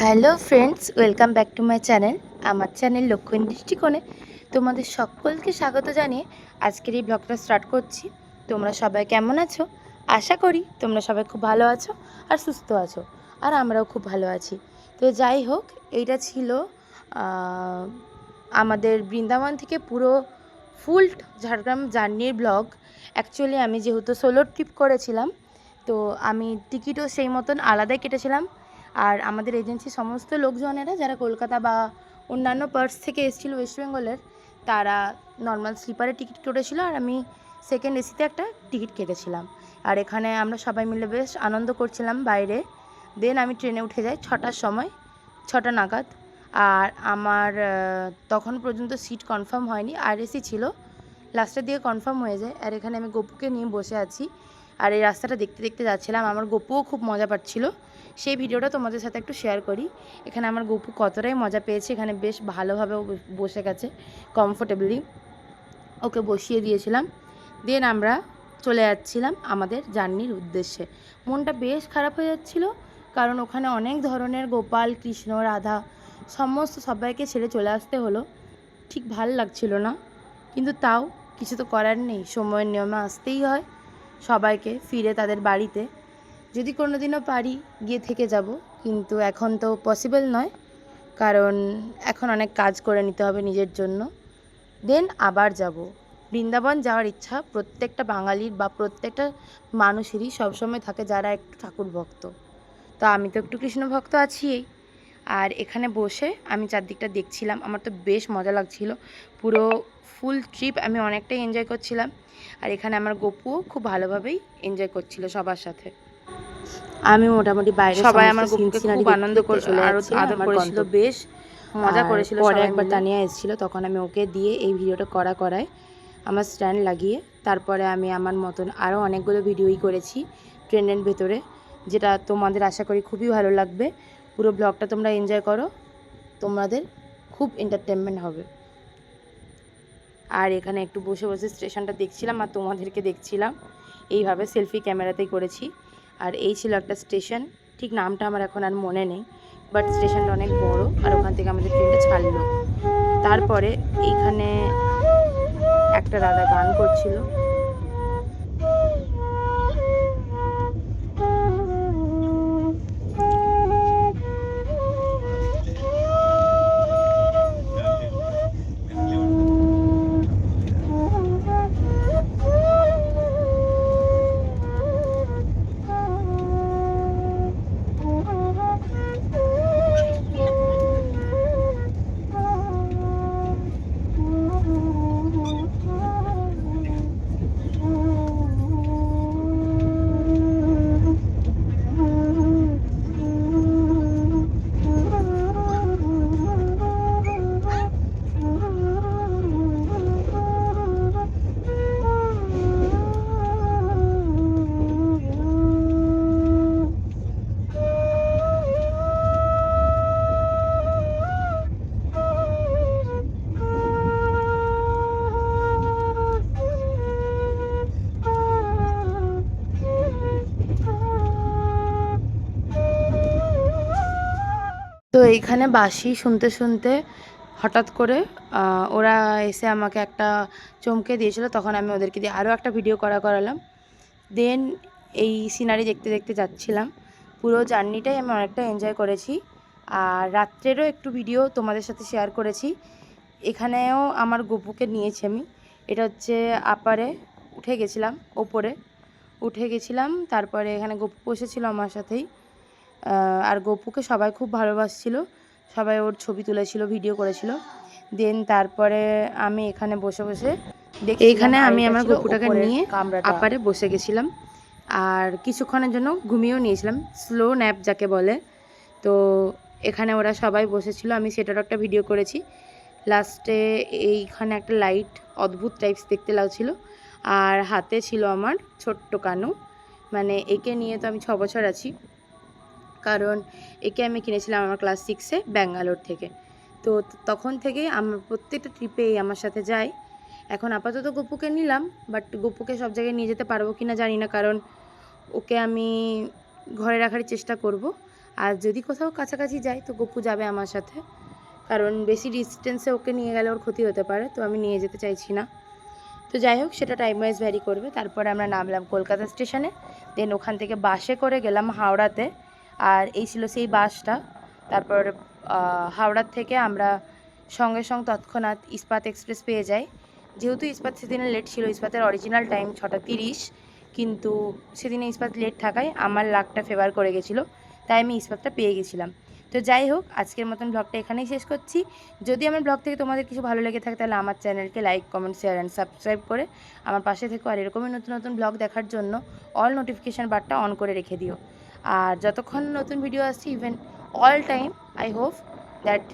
Hello friends, welcome back to my channel. আমার channel লক্ষ্মীর দৃষ্টিকোণে তোমাদের সকলকে স্বাগত জানিয়ে আজকের এই ব্লগটা স্টার্ট করছি। তোমরা সবাই কেমন আছো? আশা করি তোমরা সবাই খুব ভালো আছো আর সুস্থ আছো, আর আমরাও খুব ভালো আছি। তো যাই হোক, এইটা ছিল আমাদের বৃন্দাবন থেকে পুরো ফুল ঝাড়গ্রাম জার্নির ব্লগ। অ্যাকচুয়ালি আমি যেহেতু সোলো ট্রিপ করেছিলাম, তো আমি টিকিটও সেই মতন আলাদাই কেটেছিলাম। আর আমাদের এজেন্সির সমস্ত লোকজনেরা যারা কলকাতা বা অন্যান্য পার্টস থেকে এসেছিলো ওয়েস্ট বেঙ্গলের, তারা নর্মাল স্লিপারে টিকিট কেটেছিলো, আর আমি সেকেন্ড এসিতে একটা টিকিট কেটেছিলাম। আর এখানে আমরা সবাই মিলে বেশ আনন্দ করছিলাম বাইরে। দেন আমি ট্রেনে উঠে যাই 6টার সময়, 6টা নাগাদ। আর আমার তখন পর্যন্ত সিট কনফার্ম হয়নি, আর এসি ছিল, লাস্টের দিকে কনফার্ম হয়ে যায়। আর এখানে আমি গপুকে নিয়ে বসে আছি, আর এই রাস্তাটা দেখতে দেখতে যাচ্ছিলাম। আমার গপুও খুব মজা পাচ্ছিল, সেই ভিডিওটা তোমাদের সাথে একটু শেয়ার করি। এখানে আমার গপু কতটাই মজা পেয়েছে, এখানে বেশ ভালোভাবে বসে গেছে কমফোর্টেবলি, ওকে বসিয়ে দিয়েছিলাম। দেন আমরা চলে যাচ্ছিলাম আমাদের জার্নির উদ্দেশ্যে। মনটা বেশ খারাপ হয়ে যাচ্ছিলো, কারণ ওখানে অনেক ধরনের গোপাল, কৃষ্ণ, রাধা সমস্ত সবাইকে ছেড়ে চলে আসতে হলো। ঠিক ভাল লাগছিল না, কিন্তু তাও কিছু তো করার নেই, সময়ের নিয়মে আসতেই হয় সবাইকে ফিরে তাদের বাড়িতে। যদি কোনো দিনও পারি গিয়ে থেকে যাব, কিন্তু এখন তো পসিবল নয়, কারণ এখন অনেক কাজ করে নিতে হবে নিজের জন্য। দেন আবার যাব। বৃন্দাবন যাওয়ার ইচ্ছা প্রত্যেকটা বাঙালির বা প্রত্যেকটা মানুষেরই সবসময় থাকে, যারা একটু ঠাকুর ভক্ত। তা আমি তো একটু কৃষ্ণ ভক্ত আছিই। আর এখানে বসে আমি চারদিকটা দেখছিলাম, আমার তো বেশ মজা লাগছিল। পুরো ফুল ট্রিপ আমি অনেকটাই এনজয় করছিলাম। আর এখানে আমার গপুও খুব ভালোভাবেই এনজয় করছিল সবার সাথে। আমি মোটামুটি বাইরে সবাই আমার গপুকে খুব আনন্দ করে চলে আরো যাচ্ছিলাম আদর আমার করেছিল, গন্তব্যে। বেশ মজা করেছিল। পরে সবাই একবার মিলে তানিয়া এসেছিল, তখন আমি ওকে দিয়ে এই ভিডিওটা করায় আমার স্ট্যান্ড লাগিয়ে তারপরে আমি আমার মতন আরও অনেকগুলো ভিডিওই করেছি ট্রেনের ভেতরে, যেটা তোমাদের আশা করি খুবই ভালো লাগবে। পুরো ব্লগটা তোমরা এনজয় করো, তোমাদের খুব এন্টারটেনমেন্ট হবে। আর এখানে একটু বসে বসে স্টেশনটা দেখছিলাম আর তোমাদেরকে দেখছিলাম, এইভাবে সেলফি ক্যামেরাতেই করেছি। আর এই ছিল একটা স্টেশন, ঠিক নামটা আমার এখন আর মনে নেই, বাট স্টেশনটা অনেক বড়। আর ওখান থেকে আমাদের ট্রেনটা ছাড়লো। তারপরে এইখানে একটা দাদা গান করছিল। তো এইখানে বাঁশি শুনতে শুনতে হঠাৎ করে ওরা এসে আমাকে একটা চমকে দিয়েছিল, তখন আমি ওদেরকে দিয়ে আরও একটা ভিডিও করালাম। দেন এই সিনারি দেখতে দেখতে যাচ্ছিলাম। পুরো জার্নিটাই আমি অনেকটা এনজয় করেছি, আর রাত্রেরও একটু ভিডিও তোমাদের সাথে শেয়ার করেছি। এখানেও আমার গপুকে নিয়েছি আমি। এটা হচ্ছে আপারে উঠে গেছিলাম, তারপরে এখানে গপু বসেছিল আমার সাথেই। আর গপুকে সবাই খুব ভালোবাসছিল, সবাই ওর ছবি তুলেছিল, ভিডিও করেছিল। দেন তারপরে আমি এখানে বসে বসে এইখানে আমি আমার গপুটাকে নিয়ে আপারে বসে গেছিলাম, আর কিছুক্ষণের জন্য ঘুমিয়েও নিয়েছিলাম, স্লো ন্যাপ যাকে বলে। তো এখানে ওরা সবাই বসেছিল, আমি সেটারও একটা ভিডিও করেছি। লাস্টে এইখানে একটা লাইট অদ্ভুত টাইপস দেখতে লাগছিল, আর হাতে ছিল আমার ছোট্ট কানু। মানে একে নিয়ে তো আমি 6 বছর আছি, কারণ একে আমি কিনেছিলাম আমার ক্লাস 6-এ ব্যাঙ্গালোর থেকে। তো তখন থেকেই আমার প্রত্যেকটা ট্রিপে আমার সাথে যায়। এখন আপাতত গপুকে নিলাম, বাট গপুকে সব জায়গায় নিয়ে যেতে পারবো কি না জানি না, কারণ ওকে আমি ঘরে রাখার চেষ্টা করব। আর যদি কোথাও কাছাকাছি যাই তো গপু যাবে আমার সাথে, কারণ বেশি ডিস্টেন্সে ওকে নিয়ে গেলে ওর ক্ষতি হতে পারে, তো আমি নিয়ে যেতে চাইছি না। তো যাই হোক, সেটা টাইম ওয়াইজ ভ্যারি করবে। তারপরে আমরা নামলাম কলকাতা স্টেশনে, দেন ওখান থেকে বাসে করে গেলাম হাওড়াতে। আর এই ছিল সেই বাসটা। তারপর হাওড়ার থেকে আমরা সঙ্গে সঙ্গে তৎক্ষণাৎ ইস্পাত এক্সপ্রেস পেয়ে যাই। যেহেতু ইস্পাত সেদিনে লেট ছিল, ইস্পাতের অরিজিনাল টাইম 6:30, কিন্তু সেদিনে ইস্পাত লেট থাকায় আমার লাকটা ফেভার করে গেছিলো, তাই আমি ইস্পাতটা পেয়ে গেছিলাম। তো যাই হোক, আজকের মতন ব্লগটা এখানেই শেষ করছি। যদি আমার ব্লগ থেকে তোমাদের কিছু ভালো লেগে থাকে তাহলে আমার চ্যানেলকে like, comment, share and subscribe করে আমার পাশে থেকো। আর এরকমই নতুন নতুন ব্লগ দেখার জন্য অল নোটিফিকেশান বারটা অন করে রেখে দিও। আর যতক্ষণ নতুন ভিডিও আসছে, even all time, I hope that